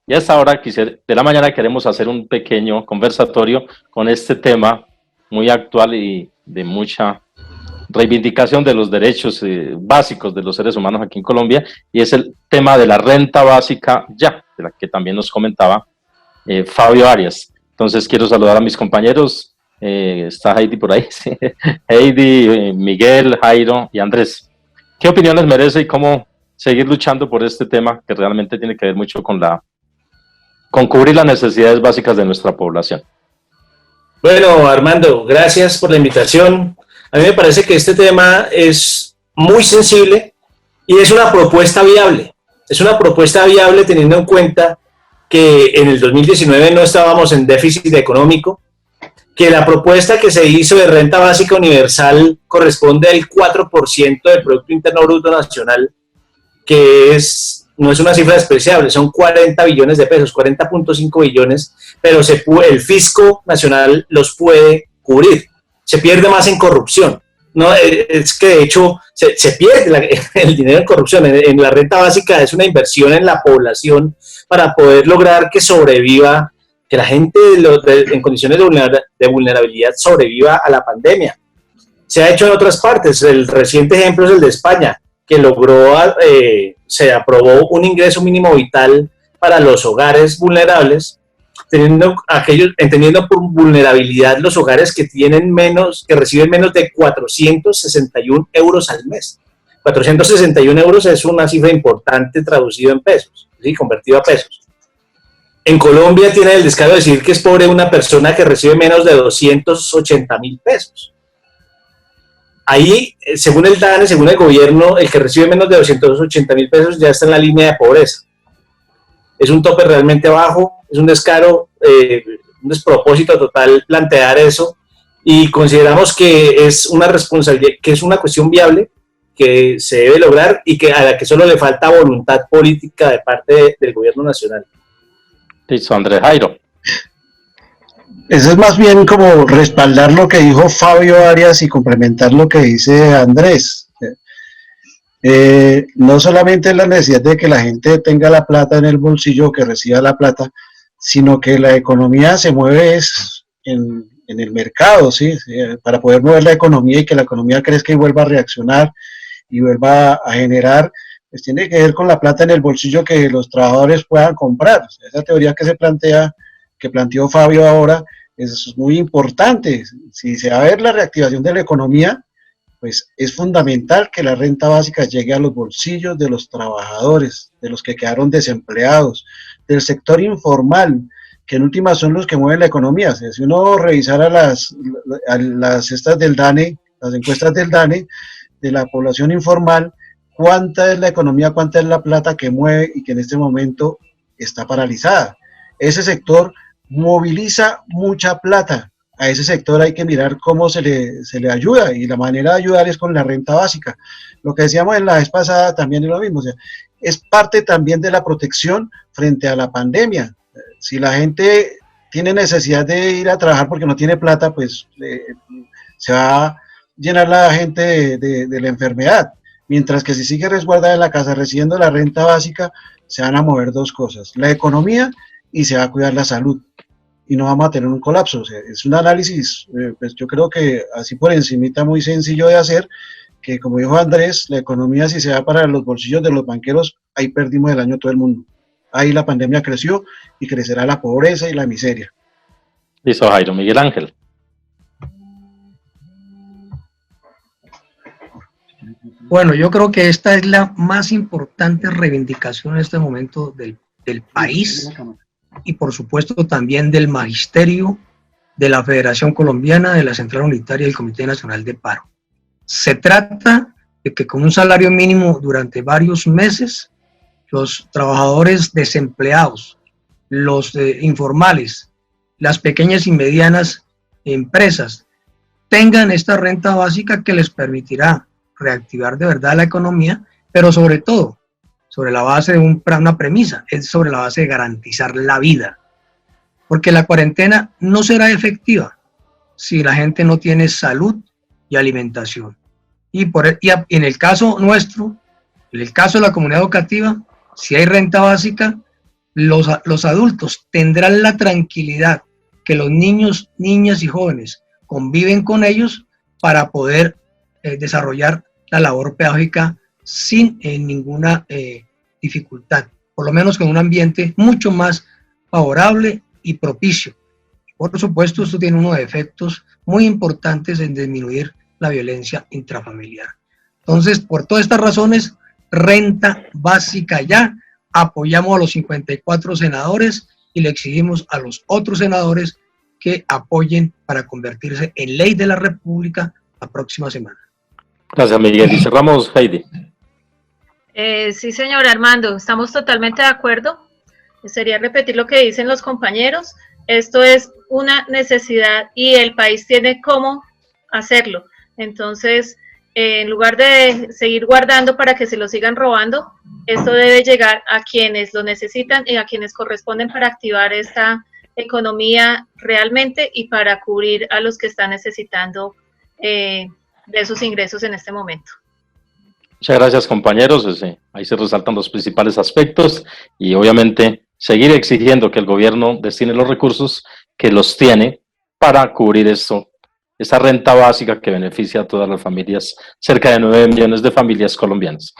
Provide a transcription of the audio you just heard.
Y a esta hora de la mañana queremos hacer un pequeño conversatorio con este tema muy actual y de mucha reivindicación de los derechos básicos de los seres humanos aquí en Colombia, y es el tema de la renta básica ya, de la que también nos comentaba Fabio Arias. Entonces quiero saludar a mis compañeros, está Heidi por ahí, sí. Heidi, Miguel, Jairo y Andrés. ¿Qué opiniones merece y cómo seguir luchando por este tema que realmente tiene que ver mucho con cubrir las necesidades básicas de nuestra población? Bueno, Armando, gracias por la invitación. A mí me parece que este tema es muy sensible y es una propuesta viable. Es una propuesta viable teniendo en cuenta que en el 2019 no estábamos en déficit económico, que la propuesta que se hizo de renta básica universal corresponde al 4% del Producto Interno Bruto Nacional, que no es una cifra despreciable, son 40 billones de pesos, 40.5 billones, pero el fisco nacional los puede cubrir. Se pierde más en corrupción. No, es que de hecho se pierde el dinero en corrupción. En la renta básica es una inversión en la población para poder lograr que sobreviva, que la gente en condiciones de vulnerabilidad sobreviva a la pandemia. Se ha hecho en otras partes. El reciente ejemplo es el de España, que se aprobó un ingreso mínimo vital para los hogares vulnerables, entendiendo por vulnerabilidad los hogares que reciben menos de 461 euros al mes. 461 euros es una cifra importante traducido en pesos, ¿sí? Convertido a pesos. En Colombia tiene el descaro de decir que es pobre una persona que recibe menos de 280.000 pesos. Ahí, según el DANE, según el gobierno, el que recibe menos de 280.000 pesos ya está en la línea de pobreza. Es un tope realmente bajo, es un descaro, un despropósito total plantear eso, y consideramos que es una responsabilidad, que es una cuestión viable, que se debe lograr y a la que solo le falta voluntad política de parte del gobierno nacional. Listo, Andrés. Jairo. Eso es más bien como respaldar lo que dijo Fabio Arias y complementar lo que dice Andrés. No solamente la necesidad de que la gente tenga la plata en el bolsillo, que reciba la plata, sino que la economía se mueve en el mercado, ¿sí? Para poder mover la economía y que la economía crezca y vuelva a reaccionar y vuelva a generar, pues tiene que ver con la plata en el bolsillo que los trabajadores puedan comprar. Esa teoría que planteó Fabio ahora es muy importante. Si se va a ver la reactivación de la economía, pues es fundamental que la renta básica llegue a los bolsillos de los trabajadores, de los que quedaron desempleados, del sector informal, que en últimas son los que mueven la economía. Si uno revisara las estas del DANE, las encuestas del DANE, de la población informal, cuánta es la economía, cuánta es la plata que mueve y que en este momento está paralizada. Ese sector moviliza mucha plata. A ese sector hay que mirar cómo se le ayuda, y la manera de ayudar es con la renta básica. Lo que decíamos en la vez pasada también es lo mismo, o sea, es parte también de la protección frente a la pandemia. Si la gente tiene necesidad de ir a trabajar porque no tiene plata, pues se va a llenar la gente de la enfermedad. Mientras que si sigue resguardada en la casa recibiendo la renta básica, se van a mover dos cosas: la economía, y se va a cuidar la salud, y no vamos a tener un colapso. O sea, es un análisis, pues yo creo que así por encimita, muy sencillo de hacer, que como dijo Andrés, la economía, si se va para los bolsillos de los banqueros, ahí perdimos el año todo el mundo. Ahí la pandemia creció y crecerá la pobreza y la miseria. Listo, Jairo. Miguel Ángel. Bueno, yo creo que esta es la más importante reivindicación en este momento del país, y por supuesto también del magisterio, de la Federación Colombiana, de la Central Unitaria y del Comité Nacional de Paro. Se trata de que con un salario mínimo durante varios meses, los trabajadores desempleados, los informales, las pequeñas y medianas empresas, tengan esta renta básica que les permitirá reactivar de verdad la economía, pero sobre todo, sobre la base de una premisa, es sobre la base de garantizar la vida. Porque la cuarentena no será efectiva si la gente no tiene salud y alimentación. Y en el caso nuestro, en el caso de la comunidad educativa, si hay renta básica, los adultos tendrán la tranquilidad que los niños, niñas y jóvenes conviven con ellos para poder desarrollar la labor pedagógica sin ninguna dificultad, por lo menos con un ambiente mucho más favorable y propicio. Por supuesto, esto tiene unos efectos muy importantes en disminuir la violencia intrafamiliar. Entonces, por todas estas razones, renta básica ya, apoyamos a los 54 senadores y le exigimos a los otros senadores que apoyen para convertirse en ley de la República la próxima semana. Gracias, Miguel. Y cerramos, Heidi. Sí, señor Armando, estamos totalmente de acuerdo. Sería repetir lo que dicen los compañeros. Esto es una necesidad y el país tiene cómo hacerlo. Entonces, en lugar de seguir guardando para que se lo sigan robando, esto debe llegar a quienes lo necesitan y a quienes corresponden para activar esta economía realmente y para cubrir a los que están necesitando de esos ingresos en este momento. Muchas gracias, compañeros. Ahí se resaltan los principales aspectos y obviamente seguir exigiendo que el gobierno destine los recursos que los tiene para cubrir esto, esta renta básica que beneficia a todas las familias, cerca de 9 millones de familias colombianas.